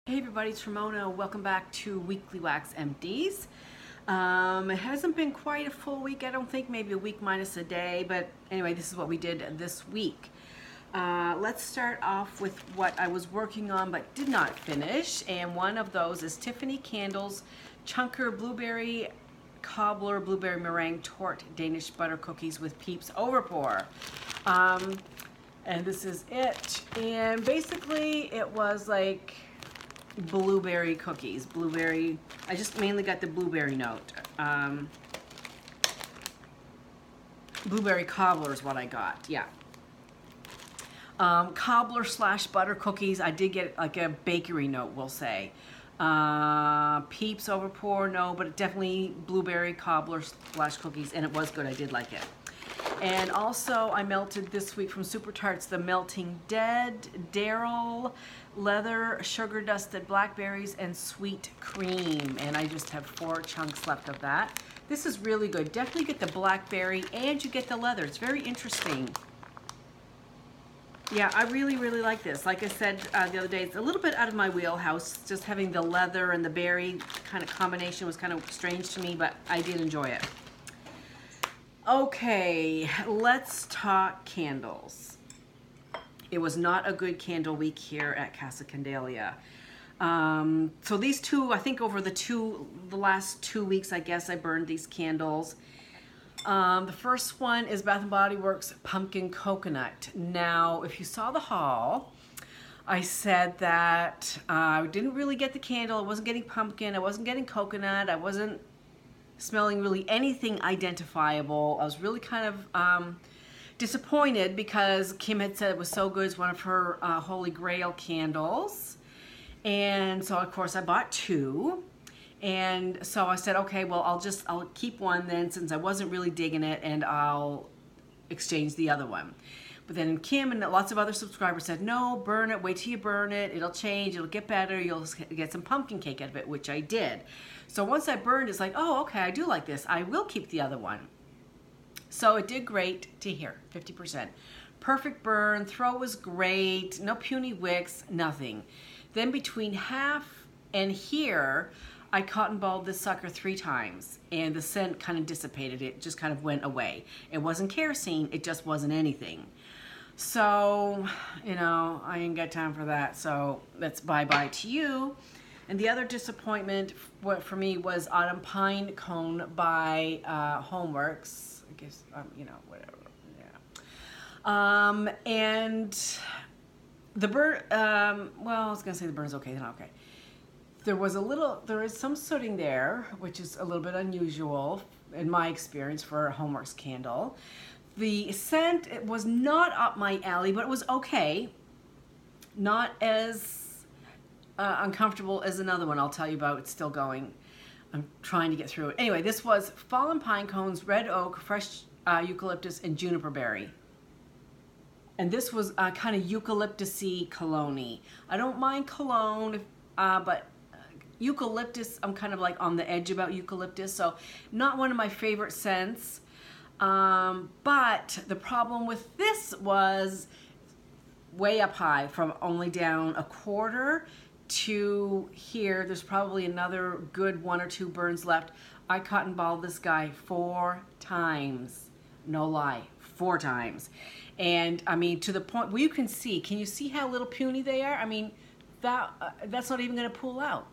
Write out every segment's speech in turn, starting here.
Hey everybody, it's Ramona. Welcome back to Weekly Wax Empties. It hasn't been quite a full week, I don't think, maybe a week minus a day, but anyway, this is what we did this week. Let's start off with what I was working on but did not finish, and one of those is Tiffany Candle's Chunker Blueberry Cobbler Blueberry Meringue Torte Danish Butter Cookies with Peeps Overpour. And this is it, and basically it was like blueberry cookies. I just mainly got the blueberry note. Blueberry cobbler is what I got, yeah. Cobbler slash butter cookies, I did get like a bakery note, we'll say. Peeps Overpour, no, but definitely blueberry cobbler slash cookies, and it was good, I did like it. And also I melted this week from Super Tarts the Melting Dead, Daryl, Leather, Sugar Dusted Blackberries, and Sweet Cream. And I just have 4 chunks left of that. This is really good. Definitely get the blackberry and you get the leather. It's very interesting. Yeah, I really like this. Like I said the other day, it's a little bit out of my wheelhouse. Just having the leather and the berry kind of combination was kind of strange to me, but I did enjoy it. Okay, let's talk candles. It was not a good candle week here at Casa Candelia. So these two, I think over the last 2 weeks, I guess I burned these candles. The first one is Bath & Body Works Pumpkin Coconut. Now, if you saw the haul, I said that I didn't really get the candle. I wasn't getting pumpkin. I wasn't getting coconut. I wasn't smelling really anything identifiable. I was really kind of disappointed because Kim had said it was so good. It's one of her Holy Grail candles. And so of course I bought 2. And so I said, okay, well, I'll keep one then since I wasn't really digging it, and I'll exchange the other one. But then Kim and lots of other subscribers said, no, burn it, wait till you burn it, it'll change, it'll get better, you'll get some pumpkin cake out of it, which I did. So once I burned, it's like, oh, okay, I do like this. I will keep the other one. So it did great to here, 50%. Perfect burn, throw was great, no puny wicks, nothing. Then between half and here, I cotton balled this sucker 3 times, and the scent kind of dissipated. It just kind of went away. It wasn't kerosene, it just wasn't anything. So, you know, I ain't got time for that, so that's bye-bye to you. And the other disappointment for me was Autumn Pinecone by Homeworks. I guess, you know, whatever, yeah. And the burn, well, I was gonna say the burn's okay, then okay. There is some sooting there, which is a little bit unusual in my experience for a Homeworks candle. The scent, it was not up my alley, but it was okay. Not as uncomfortable as another one I'll tell you about. It's still going. I'm trying to get through it. Anyway, this was Fallen Pine Cones, Red Oak, Fresh Eucalyptus, and Juniper Berry. And this was kind of eucalyptus-y cologne-y. I don't mind cologne, but eucalyptus, I'm kind of like on the edge about eucalyptus, so not one of my favorite scents. But the problem with this was way up high, from only down a quarter to here. There's probably another good 1 or 2 burns left. I cotton balled this guy 4 times, no lie, 4 times. And I mean, to the point where you can you see how little puny they are? I mean, that's not even gonna pool out.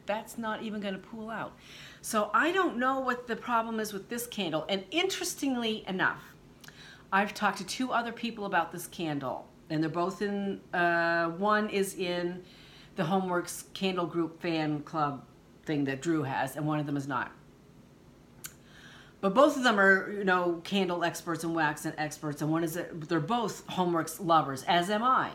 That's not even going to pool out. So I don't know what the problem is with this candle. And interestingly enough, I've talked to 2 other people about this candle, and they're both in, one is in the Homeworks Candle Group fan club thing that Drew has, and one of them is not. But both of them are, you know, candle experts and wax and experts, and they're both Homeworks lovers, as am I.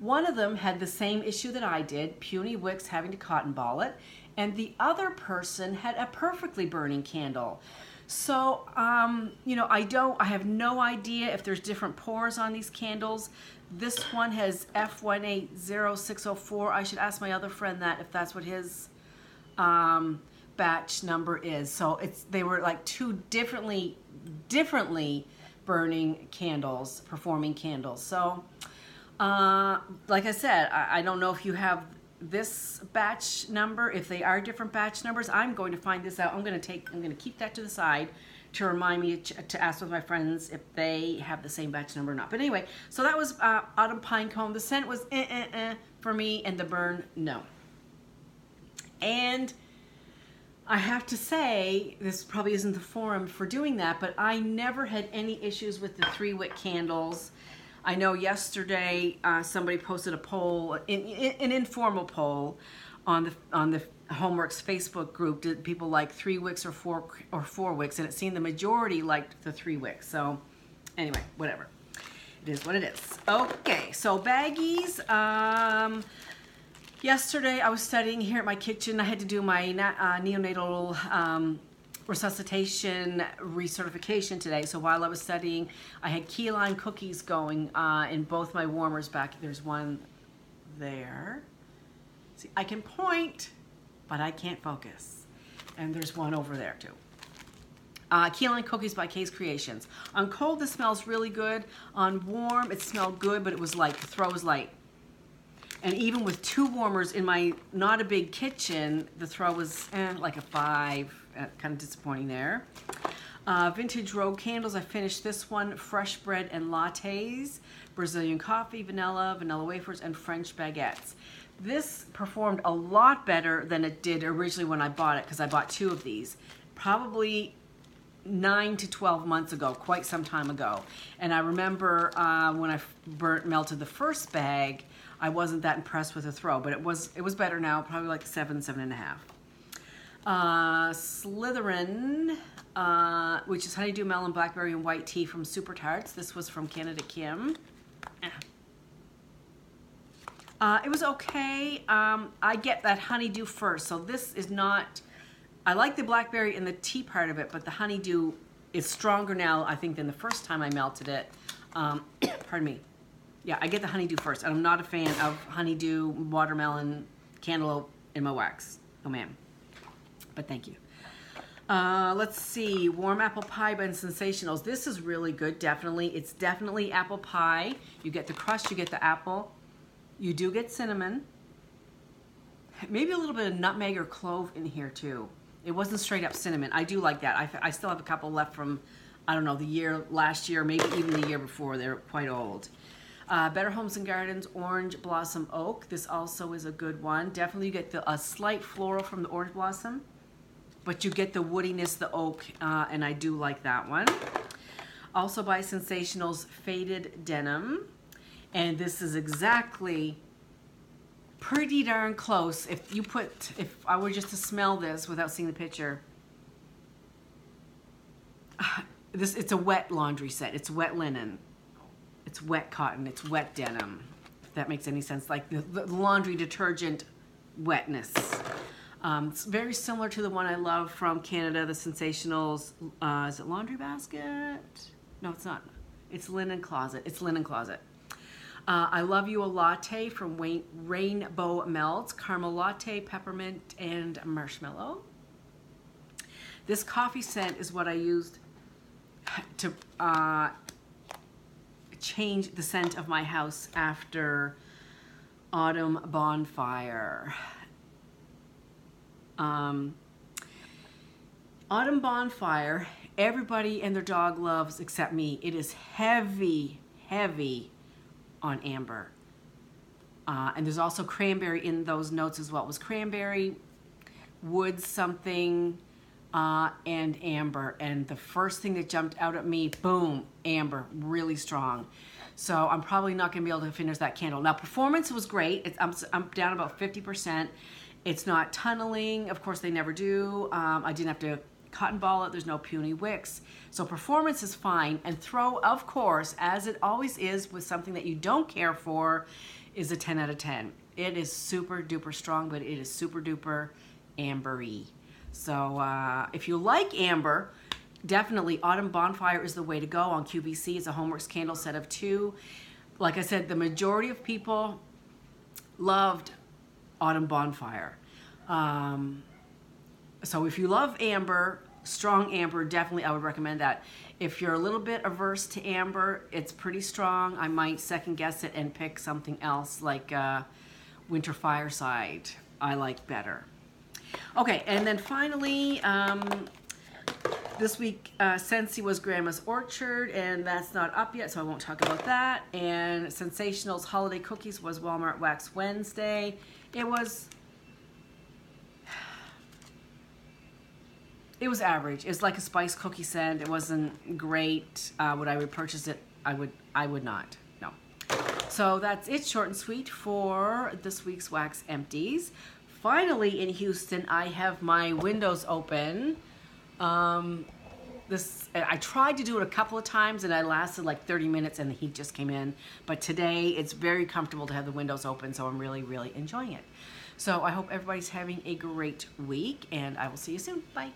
One of them had the same issue that I did, puny wicks, having to cotton ball it, and the other person had a perfectly burning candle. So, you know, I have no idea if there's different pours on these candles. This one has F180604. I should ask my other friend that, if that's what his batch number is. So they were like 2 differently burning candles, performing candles. So Like I said, I don't know if you have this batch number. If they are different batch numbers, I'm going to find this out. I'm going to keep that to the side to remind me to ask with my friends if they have the same batch number or not. But anyway, so that was Autumn Pinecone. The scent was for me, and the burn, no. And I have to say, this probably isn't the forum for doing that, but I never had any issues with the 3-wick candles. I know yesterday somebody posted a poll, an informal poll, on the Homeworks Facebook group. Did people like 3 wicks or 4 wicks? And it seemed the majority liked the 3 wicks. So anyway, whatever. It is what it is. Okay, so baggies. Yesterday I was studying here at my kitchen. I had to do my neonatal resuscitation recertification today. So while I was studying, I had key lime cookies going in both my warmers back. There's one there. See, I can point, but I can't focus. And there's one over there too. Key lime cookies by Kay's Creations. On cold, this smells really good. On warm, it smelled good, but it was light. The throw was light. And even with 2 warmers in my not a big kitchen, the throw was like a 5. Kind of disappointing there. Vintage Rogue candles. I finished this one. Fresh bread and lattes. Brazilian coffee, vanilla wafers, and French baguettes. This performed a lot better than it did originally when I bought it, because I bought 2 of these. Probably 9 to 12 months ago, quite some time ago. And I remember when I melted the first bag, I wasn't that impressed with the throw, but it was better now, probably like 7.5. Slytherin, which is honeydew melon, blackberry, and white tea from Super Tarts. This was from Canada Kim. It was okay. I get that honeydew first, so this is not. I like the blackberry and the tea part of it, but the honeydew is stronger now, I think, than the first time I melted it. Pardon me. Yeah, I get the honeydew first, and I'm not a fan of honeydew watermelon cantaloupe in my wax. Oh, man. But thank you. Let's see. Warm apple pie by Sensationals. This is really good, definitely. It's definitely apple pie. You get the crust, you get the apple. You do get cinnamon. Maybe a little bit of nutmeg or clove in here, too. It wasn't straight up cinnamon. I do like that. I still have a couple left from, I don't know, last year, maybe even the year before. They're quite old. Better Homes and Gardens Orange Blossom Oak. This also is a good one. Definitely you get a slight floral from the orange blossom, but you get the woodiness, the oak, and I do like that one. Also by Sensationals Faded Denim. And this is exactly pretty darn close. If I were just to smell this without seeing the picture, it's a wet laundry set. It's wet linen. It's wet cotton. It's wet denim. If that makes any sense, like the laundry detergent wetness. It's very similar to the one I love from Canada, the Sensationals. Is it Laundry Basket? No, it's not. It's Linen Closet. It's Linen Closet. I Love You a Latte from Rainbow Melts, caramel latte, peppermint, and marshmallow. This coffee scent is what I used to change the scent of my house after Autumn Bonfire. Autumn Bonfire, everybody and their dog loves except me. It is heavy, heavy on amber. And there's also cranberry in those notes as well. It was cranberry, wood something, and amber. And the first thing that jumped out at me, boom, amber, really strong. So I'm probably not gonna be able to finish that candle. Now performance was great. I'm down about 50%. It's not tunneling. Of course they never do. I didn't have to cotton ball it. There's no puny wicks. So performance is fine. And throw, of course, as it always is with something that you don't care for, is a 10 out of 10. It is super duper strong, but it is super duper ambery. So if you like amber, definitely Autumn Bonfire is the way to go on QVC. It's a Homeworks candle set of 2. Like I said, the majority of people loved Autumn Bonfire. So if you love amber, strong amber, definitely I would recommend that. If you're a little bit averse to amber, it's pretty strong. I might second guess it and pick something else like Winter Fireside. I like better. Okay, and then finally, this week, Scentsy was Grandma's Orchard, and that's not up yet, so I won't talk about that. And Sensational's Holiday Cookies was Walmart Wax Wednesday. It was average. It's like a spice cookie scent. It wasn't great. Would I repurchase it? I would not. No. So that's it, short and sweet for this week's Wax Empties. Finally, in Houston, I have my windows open. I tried to do it a couple of times and I lasted like 30 minutes and the heat just came in. But today it's very comfortable to have the windows open, so I'm really, really enjoying it. So I hope everybody's having a great week and I will see you soon. Bye.